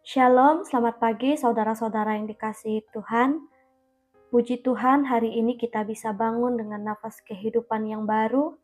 Shalom, selamat pagi saudara-saudara yang dikasihi Tuhan. Puji Tuhan, hari ini kita bisa bangun dengan nafas kehidupan yang baru.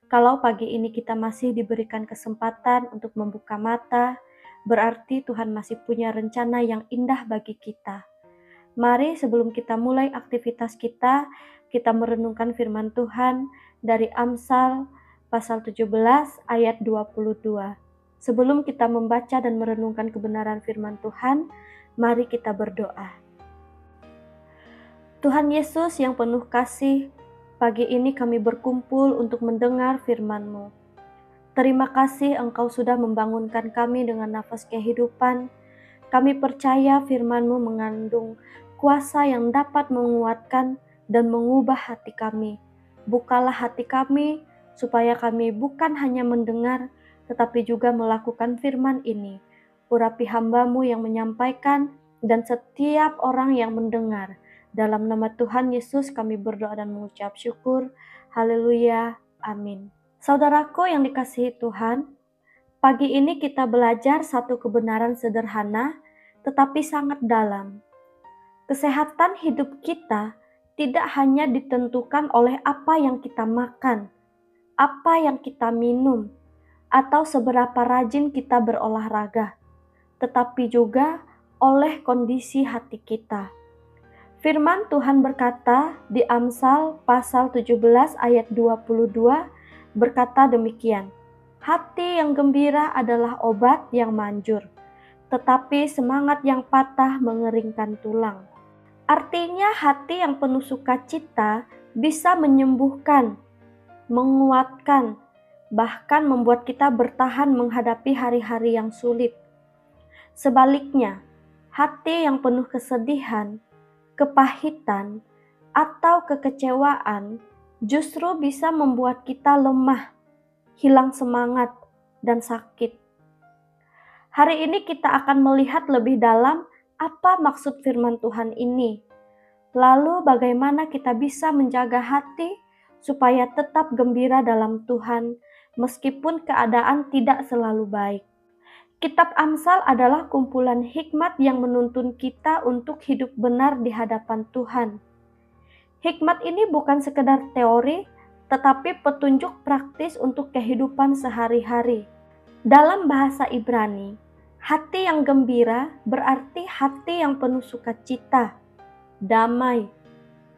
Kalau pagi ini kita masih diberikan kesempatan untuk membuka mata, berarti Tuhan masih punya rencana yang indah bagi kita. Mari sebelum kita mulai aktivitas kita merenungkan firman Tuhan dari Amsal pasal 17 ayat 22. Sebelum kita membaca dan merenungkan kebenaran firman Tuhan, mari kita berdoa. Tuhan Yesus yang penuh kasih, pagi ini kami berkumpul untuk mendengar firman-Mu. Terima kasih Engkau sudah membangunkan kami dengan nafas kehidupan. Kami percaya firman-Mu mengandung kuasa yang dapat menguatkan dan mengubah hati kami. Bukalah hati kami supaya kami bukan hanya mendengar, tetapi juga melakukan firman ini. Urapi hamba-Mu yang menyampaikan dan setiap orang yang mendengar. Dalam nama Tuhan Yesus kami berdoa dan mengucap syukur. Haleluya. Amin. Saudaraku yang dikasihi Tuhan, pagi ini kita belajar satu kebenaran sederhana tetapi sangat dalam. Kesehatan hidup kita tidak hanya ditentukan oleh apa yang kita makan, apa yang kita minum, atau seberapa rajin kita berolahraga, tetapi juga oleh kondisi hati kita. Firman Tuhan berkata di Amsal pasal 17 ayat 22 berkata demikian, "Hati yang gembira adalah obat yang manjur, tetapi semangat yang patah mengeringkan tulang." Artinya hati yang penuh sukacita bisa menyembuhkan, menguatkan, bahkan membuat kita bertahan menghadapi hari-hari yang sulit. Sebaliknya, hati yang penuh kesedihan, kepahitan, atau kekecewaan justru bisa membuat kita lemah, hilang semangat, dan sakit. Hari ini kita akan melihat lebih dalam apa maksud firman Tuhan ini. Lalu bagaimana kita bisa menjaga hati supaya tetap gembira dalam Tuhan meskipun keadaan tidak selalu baik. Kitab Amsal adalah kumpulan hikmat yang menuntun kita untuk hidup benar di hadapan Tuhan. Hikmat ini bukan sekedar teori, tetapi petunjuk praktis untuk kehidupan sehari-hari. Dalam bahasa Ibrani, hati yang gembira berarti hati yang penuh sukacita, damai,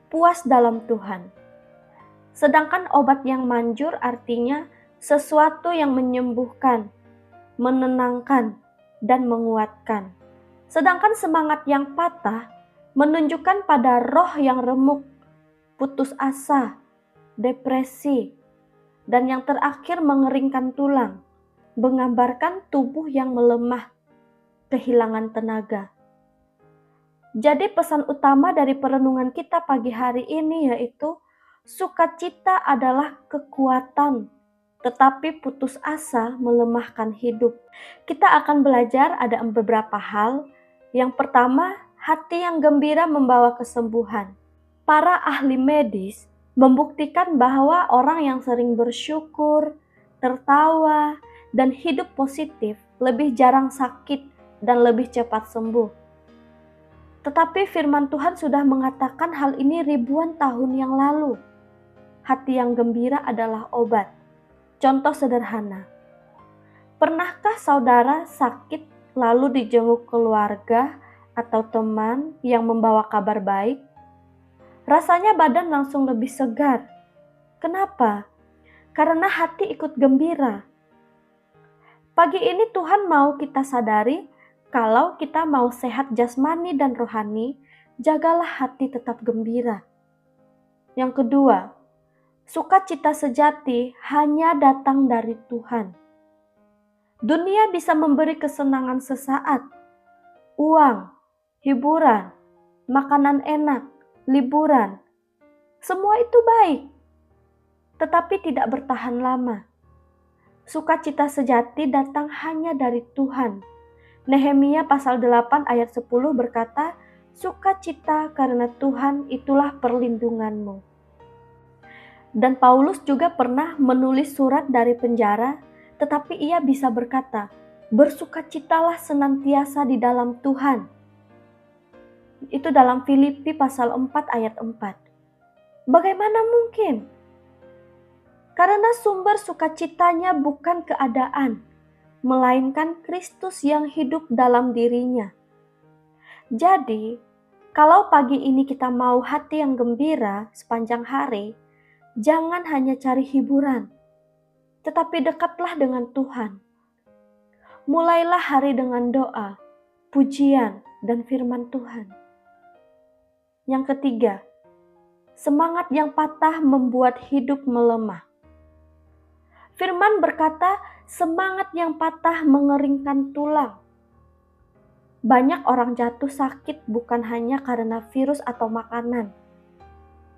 puas dalam Tuhan. Sedangkan obat yang manjur artinya sesuatu yang menyembuhkan, menenangkan, dan menguatkan. Sedangkan semangat yang patah menunjukkan pada roh yang remuk, putus asa, depresi, dan yang terakhir mengeringkan tulang, menggambarkan tubuh yang melemah, kehilangan tenaga. Jadi pesan utama dari perenungan kita pagi hari ini yaitu sukacita adalah kekuatan, tetapi putus asa melemahkan hidup. Kita akan belajar ada beberapa hal. Yang pertama, hati yang gembira membawa kesembuhan. Para ahli medis membuktikan bahwa orang yang sering bersyukur, tertawa, dan hidup positif lebih jarang sakit dan lebih cepat sembuh. Tetapi firman Tuhan sudah mengatakan hal ini ribuan tahun yang lalu. Hati yang gembira adalah obat. Contoh sederhana. Pernahkah saudara sakit lalu dijenguk keluarga atau teman yang membawa kabar baik? Rasanya badan langsung lebih segar. Kenapa? Karena hati ikut gembira. Pagi ini Tuhan mau kita sadari kalau kita mau sehat jasmani dan rohani, jagalah hati tetap gembira. Yang kedua, sukacita sejati hanya datang dari Tuhan. Dunia bisa memberi kesenangan sesaat, uang, hiburan, makanan enak, liburan. Semua itu baik, tetapi tidak bertahan lama. Sukacita sejati datang hanya dari Tuhan. Nehemia pasal 8 ayat 10 berkata, "Sukacita karena Tuhan itulah perlindunganmu." Dan Paulus juga pernah menulis surat dari penjara, tetapi ia bisa berkata, Bersukacitalah senantiasa di dalam Tuhan. Itu dalam Filipi pasal 4 ayat 4. Bagaimana mungkin? Karena sumber sukacitanya bukan keadaan, melainkan Kristus yang hidup dalam dirinya. Jadi, kalau pagi ini kita mau hati yang gembira sepanjang hari, jangan hanya cari hiburan, tetapi dekatlah dengan Tuhan. Mulailah hari dengan doa, pujian, dan firman Tuhan. Yang ketiga, semangat yang patah membuat hidup melemah. Firman berkata, semangat yang patah mengeringkan tulang. Banyak orang jatuh sakit bukan hanya karena virus atau makanan,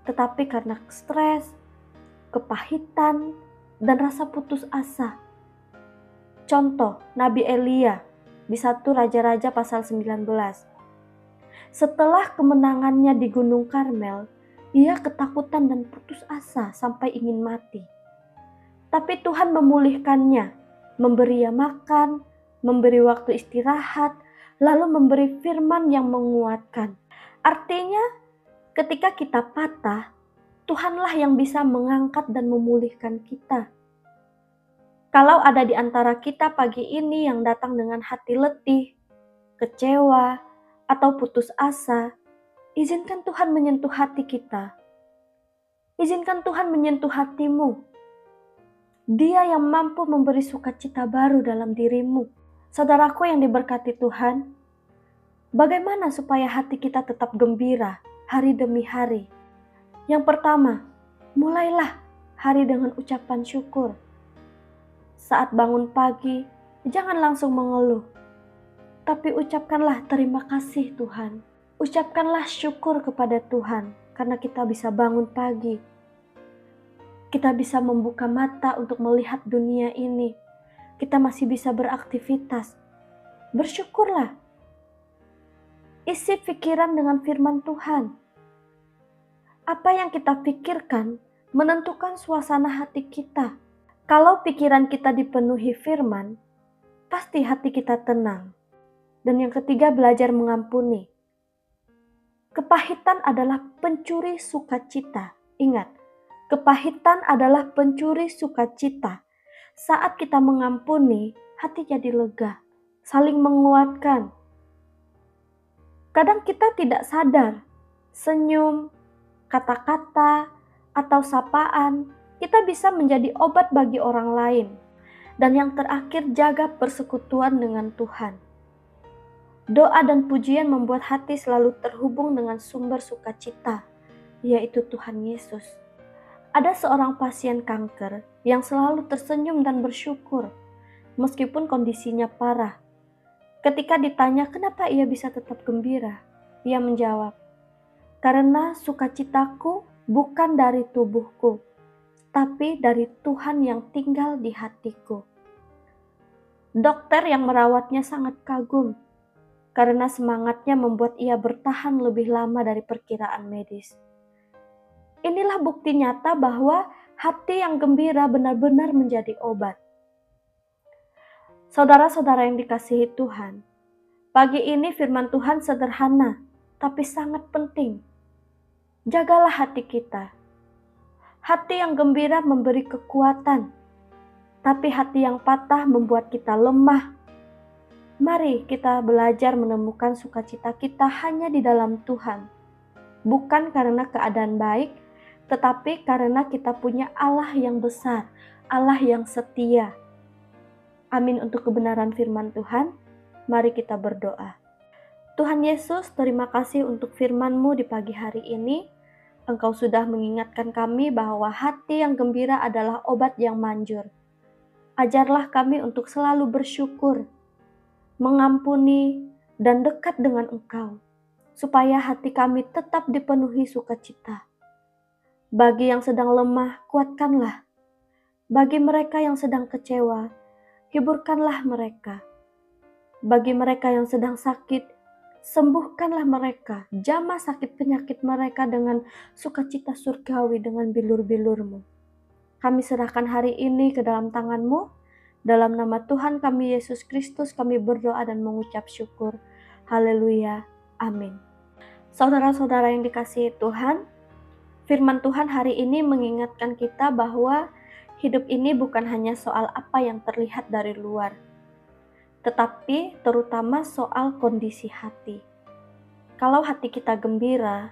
tetapi karena stres, kepahitan, dan rasa putus asa. Contoh, Nabi Elia di 1 Raja-Raja pasal 19. Setelah kemenangannya di Gunung Karmel, ia ketakutan dan putus asa sampai ingin mati. Tapi Tuhan memulihkannya, memberi ia makan, memberi waktu istirahat, lalu memberi firman yang menguatkan. Artinya, ketika kita patah, Tuhanlah yang bisa mengangkat dan memulihkan kita. Kalau ada di antara kita pagi ini yang datang dengan hati letih, kecewa, atau putus asa, izinkan Tuhan menyentuh hati kita. Izinkan Tuhan menyentuh hatimu. Dia yang mampu memberi sukacita baru dalam dirimu. Saudaraku yang diberkati Tuhan, bagaimana supaya hati kita tetap gembira hari demi hari? Yang pertama, mulailah hari dengan ucapan syukur. Saat bangun pagi, jangan langsung mengeluh, tapi ucapkanlah terima kasih Tuhan. Ucapkanlah syukur kepada Tuhan karena kita bisa bangun pagi. Kita bisa membuka mata untuk melihat dunia ini. Kita masih bisa beraktivitas. Bersyukurlah. Isi pikiran dengan firman Tuhan. Apa yang kita pikirkan menentukan suasana hati kita. Kalau pikiran kita dipenuhi firman, pasti hati kita tenang. Dan yang ketiga, belajar mengampuni. Kepahitan adalah pencuri sukacita. Ingat, kepahitan adalah pencuri sukacita. Saat kita mengampuni, hati jadi lega, saling menguatkan. Kadang kita tidak sadar, senyum, kata-kata, atau sapaan, kita bisa menjadi obat bagi orang lain. Dan yang terakhir, jaga persekutuan dengan Tuhan. Doa dan pujian membuat hati selalu terhubung dengan sumber sukacita, yaitu Tuhan Yesus. Ada seorang pasien kanker yang selalu tersenyum dan bersyukur, meskipun kondisinya parah. Ketika ditanya kenapa ia bisa tetap gembira, ia menjawab, "Karena sukacitaku bukan dari tubuhku, tapi dari Tuhan yang tinggal di hatiku." Dokter yang merawatnya sangat kagum, karena semangatnya membuat ia bertahan lebih lama dari perkiraan medis. Inilah bukti nyata bahwa hati yang gembira benar-benar menjadi obat. Saudara-saudara yang dikasihi Tuhan, pagi ini firman Tuhan sederhana, tapi sangat penting. Jagalah hati kita. Hati yang gembira memberi kekuatan, tapi hati yang patah membuat kita lemah. Mari kita belajar menemukan sukacita kita hanya di dalam Tuhan. Bukan karena keadaan baik, tetapi karena kita punya Allah yang besar, Allah yang setia. Amin untuk kebenaran firman Tuhan. Mari kita berdoa. Tuhan Yesus, terima kasih untuk firman-Mu di pagi hari ini. Engkau sudah mengingatkan kami bahwa hati yang gembira adalah obat yang manjur. Ajarlah kami untuk selalu bersyukur, mengampuni, dan dekat dengan Engkau, supaya hati kami tetap dipenuhi sukacita. Bagi yang sedang lemah, kuatkanlah. Bagi mereka yang sedang kecewa, hiburkanlah mereka. Bagi mereka yang sedang sakit, sembuhkanlah mereka, jamah sakit penyakit mereka dengan sukacita surgawi dengan bilur-bilur-Mu. Kami serahkan hari ini ke dalam tangan-Mu, Dalam nama Tuhan kami Yesus Kristus kami berdoa dan mengucap syukur. Haleluya. Amin. Saudara-saudara yang dikasihi Tuhan, firman Tuhan hari ini mengingatkan kita bahwa hidup ini bukan hanya soal apa yang terlihat dari luar, tetapi terutama soal kondisi hati. Kalau hati kita gembira,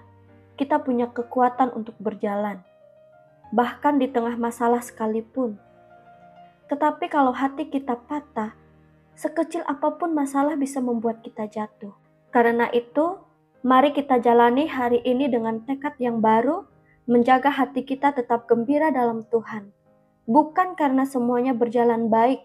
kita punya kekuatan untuk berjalan, bahkan di tengah masalah sekalipun. Tetapi kalau hati kita patah, sekecil apapun masalah bisa membuat kita jatuh. Karena itu, mari kita jalani hari ini dengan tekad yang baru, menjaga hati kita tetap gembira dalam Tuhan. Bukan karena semuanya berjalan baik,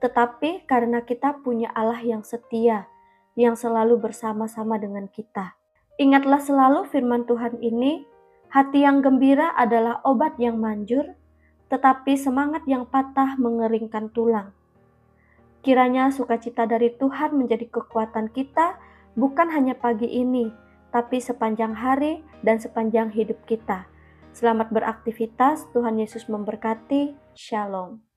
tetapi karena kita punya Allah yang setia, yang selalu bersama-sama dengan kita. Ingatlah selalu firman Tuhan ini, hati yang gembira adalah obat yang manjur, tetapi semangat yang patah mengeringkan tulang. Kiranya sukacita dari Tuhan menjadi kekuatan kita, bukan hanya pagi ini, tapi sepanjang hari dan sepanjang hidup kita. Selamat beraktivitas, Tuhan Yesus memberkati. Shalom.